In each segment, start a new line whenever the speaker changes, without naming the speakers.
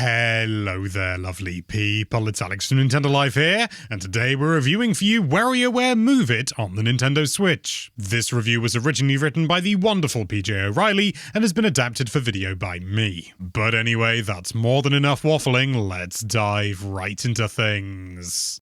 Hello there, lovely people. It's Alex from Nintendo Life here, and today we're reviewing for you WarioWare Move It on the Nintendo Switch. This review was originally written by the wonderful PJ O'Reilly and has been adapted for video by me. But anyway, that's more than enough waffling. Let's dive right into things.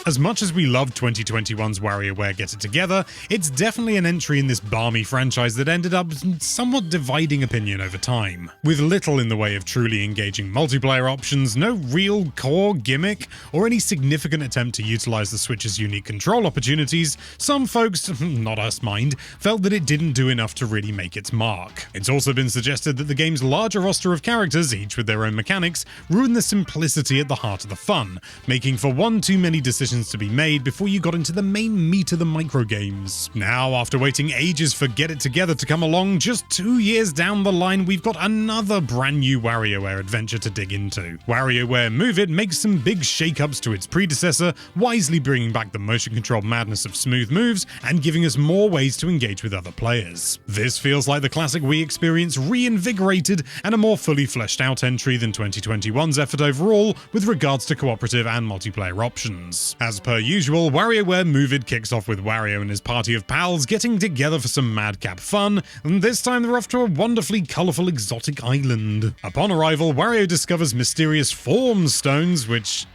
As much as we love 2021's WarioWare Get It Together, it's definitely an entry in this balmy franchise that ended up somewhat dividing opinion over time. With little in the way of truly engaging multiplayer options, no real core gimmick, or any significant attempt to utilize the Switch's unique control opportunities, some folks, not us mind, felt that it didn't do enough to really make its mark. It's also been suggested that the game's larger roster of characters, each with their own mechanics, ruined the simplicity at the heart of the fun, making for one too many decisions to be made before you got into the main meat of the microgames. Now, after waiting ages for Get It Together to come along, just 2 years down the line, we've got another brand new WarioWare adventure to dig into. WarioWare Move It makes some big shakeups to its predecessor, wisely bringing back the motion control madness of smooth moves and giving us more ways to engage with other players. This feels like the classic Wii experience reinvigorated and a more fully fleshed out entry than 2021's effort overall with regards to cooperative and multiplayer options. As per usual, WarioWare Move It kicks off with Wario and his party of pals getting together for some madcap fun, and this time they're off to a wonderfully colourful exotic island. Upon arrival, Wario discovers mysterious form stones, which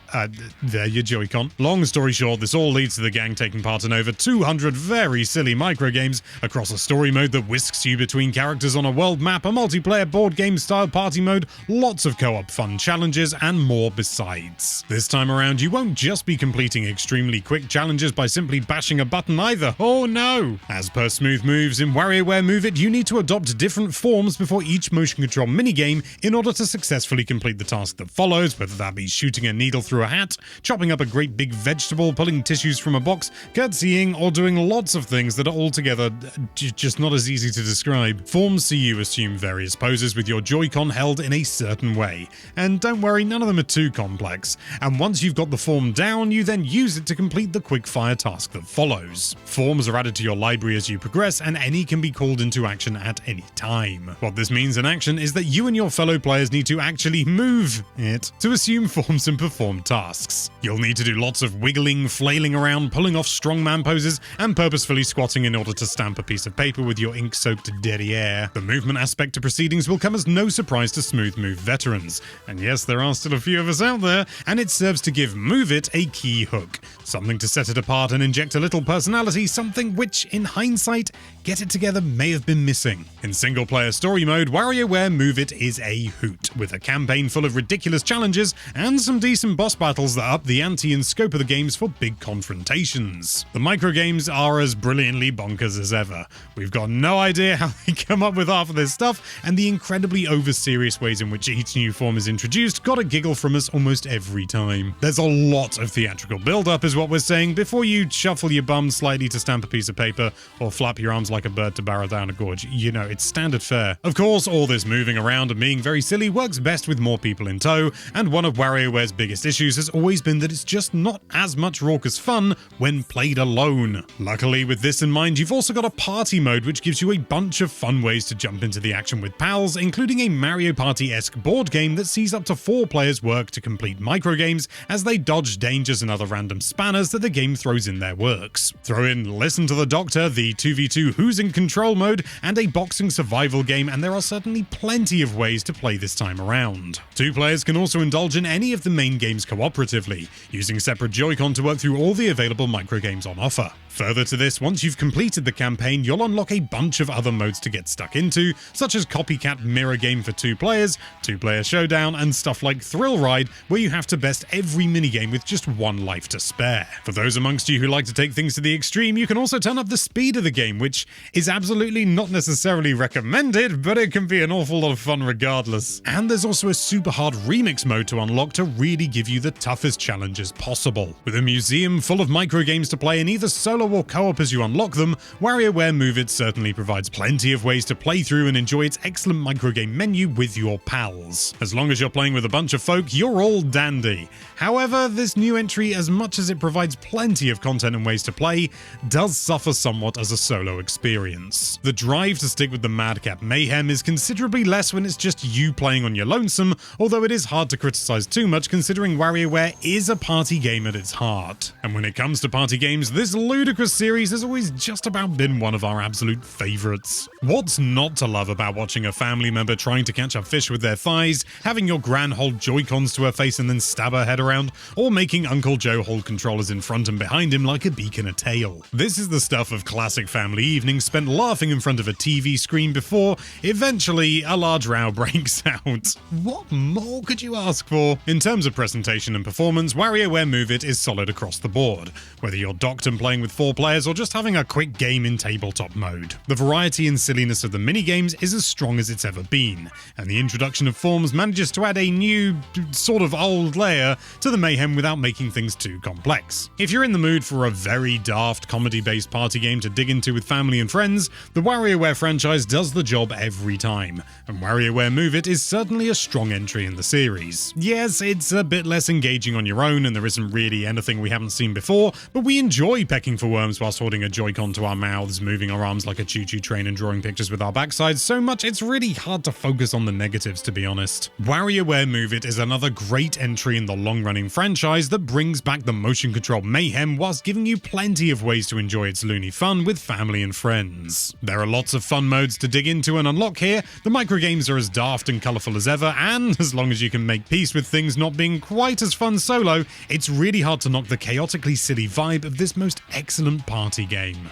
they're your Joy-Con. Long story short, this all leads to the gang taking part in over 200 very silly microgames across a story mode that whisks you between characters on a world map, a multiplayer board game style party mode, lots of co-op fun challenges, and more besides. This time around, you won't just be completing extremely quick challenges by simply bashing a button either. Oh no! As per Smooth Moves in WarioWare Move It, you need to adopt different forms before each motion control minigame in order to successfully complete the task that follows, whether that be shooting a needle through a hat, chopping up a great big vegetable, pulling tissues from a box, curtsying, or doing lots of things that are altogether just not as easy to describe. Forms see you assume various poses with your Joy-Con held in a certain way. And don't worry, none of them are too complex. And once you've got the form down, you then use it to complete the quick-fire task that follows. Forms are added to your library as you progress, and any can be called into action at any time. What this means in action is that you and your fellow players need to actually move it to assume forms and perform tasks. You'll need to do lots of wiggling, flailing around, pulling off strongman poses, and purposefully squatting in order to stamp a piece of paper with your ink-soaked derriere. The movement aspect to proceedings will come as no surprise to Smooth Move veterans. And yes, there are still a few of us out there, and it serves to give Move It a key hook. Something to set it apart and inject a little personality, something which, in hindsight, Get It Together may have been missing. In single-player story mode, WarioWare Move It is a hoot, with a campaign full of ridiculous challenges and some decent boss battles that up the ante and scope of the games for big confrontations. The microgames are as brilliantly bonkers as ever. We've got no idea how they come up with half of this stuff, and the incredibly over-serious ways in which each new form is introduced got a giggle from us almost every time. There's a lot of theatrical build-up is what we're saying before you shuffle your bum slightly to stamp a piece of paper or flap your arms like a bird to barrel down a gorge. You know, it's standard fare. Of course, all this moving around and being very silly works best with more people in tow, and one of WarioWare's biggest issues has always been that it's just not as much raucous fun when played alone. Luckily, with this in mind, you've also got a party mode which gives you a bunch of fun ways to jump into the action with pals, including a Mario Party-esque board game that sees up to 4 players work to complete microgames as they dodge dangers and other random spanners that the game throws in their works. Throw in Listen to the Doctor, the 2v2 Who's in Control mode, and a boxing survival game, and there are certainly plenty of ways to play this time around. 2 players can also indulge in any of the main games cooperatively, using separate Joy-Con to work through all the available microgames on offer. Further to this, once you've completed the campaign, you'll unlock a bunch of other modes to get stuck into, such as Copycat Mirror Game for 2 players, 2-player Showdown, and stuff like Thrill Ride, where you have to best every minigame with just 1 life to spare. For those amongst you who like to take things to the extreme, you can also turn up the speed of the game, which is absolutely not necessarily recommended, but it can be an awful lot of fun regardless. And there's also a super hard remix mode to unlock to really give you the toughest challenges possible. With a museum full of microgames to play in either solo or co-op as you unlock them, WarioWare Move It certainly provides plenty of ways to play through and enjoy its excellent microgame menu with your pals. As long as you're playing with a bunch of folk, you're all dandy. However, this new entry, as much as it provides plenty of content and ways to play, does suffer somewhat as a solo experience. The drive to stick with the madcap mayhem is considerably less when it's just you playing on your lonesome, although it is hard to criticize too much considering WarioWare is a party game at its heart. And when it comes to party games, this ludicrous series has always just about been one of our absolute favorites. What's not to love about watching a family member trying to catch a fish with their thighs, having your gran hold Joy-Cons to her face and then stab her head around, or making Uncle Joe hold controllers in front and behind him like a beak in a tail? This is the stuff of classic family evenings spent laughing in front of a TV screen before, eventually, a large row breaks out. What more could you ask for? In terms of presentation and performance, WarioWare Move It is solid across the board, whether you're docked and playing with 4 players or just having a quick game in tabletop mode. The variety and silliness of the minigames is as strong as it's ever been, and the introduction of forms manages to add a new, sort of old layer to the mayhem without making things too complex. If you're in the mood for a very daft comedy-based party game to dig into with family and friends, the WarioWare franchise does the job every time, and WarioWare Move It is certainly a strong entry in the series. Yes, it's a bit less engaging on your own and there isn't really anything we haven't seen before, but we enjoy pecking for worms whilst holding a Joy-Con to our mouths, moving our arms like a choo-choo train and drawing pictures with our backsides so much it's really hard to focus on the negatives, to be honest. WarioWare Move It is another great entry in the long-running franchise that brings back the motion control mayhem whilst giving you plenty of ways to enjoy its loony fun with family and friends. There are lots of fun modes to dig into and unlock here, the microgames are as daft and colourful as ever, and as long as you can make peace with things not being quite as fun solo, it's really hard to knock the chaotically silly vibe of this most excellent party game.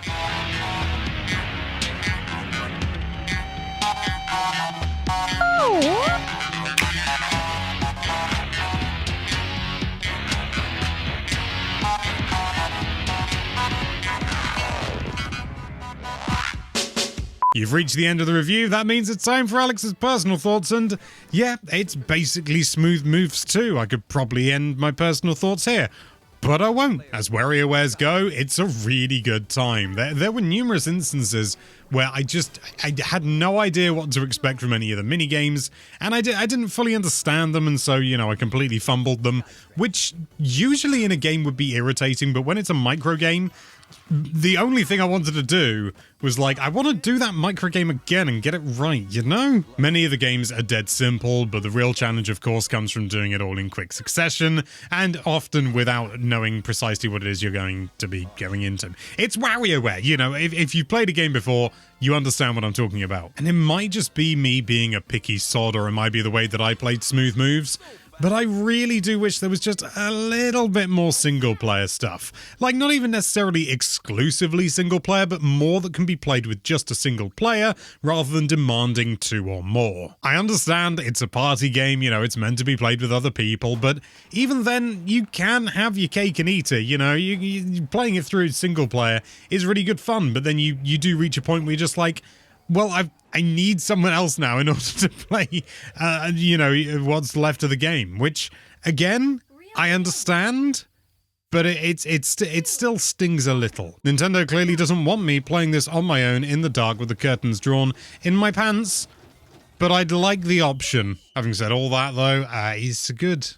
You've reached the end of the review, that means it's time for Alex's personal thoughts, and yeah, it's basically Smooth Moves 2. I could probably end my personal thoughts here, but I won't. As WarioWares go, it's a really good time. There were numerous instances where I had no idea what to expect from any of the minigames, and I didn't fully understand them, and so, I completely fumbled them, which usually in a game would be irritating, but when it's a micro game, the only thing I wanted to do was I want to do that microgame again and get it right, Many of the games are dead simple, but the real challenge, of course, comes from doing it all in quick succession, and often without knowing precisely what it is you're going to be going into. It's WarioWare, if you've played a game before, you understand what I'm talking about. And it might just be me being a picky sod, or it might be the way that I played Smooth Moves, but I really do wish there was just a little bit more single-player stuff. Not even necessarily exclusively single-player, but more that can be played with just a single player, rather than demanding 2 or more. I understand it's a party game, it's meant to be played with other people, but even then, you can have your cake and eat it, you playing it through single-player is really good fun, but then you do reach a point where you're just well, I need someone else now in order to play, what's left of the game, which, again, I understand, but it still stings a little. Nintendo clearly doesn't want me playing this on my own in the dark with the curtains drawn in my pants, but I'd like the option. Having said all that, though, it's good.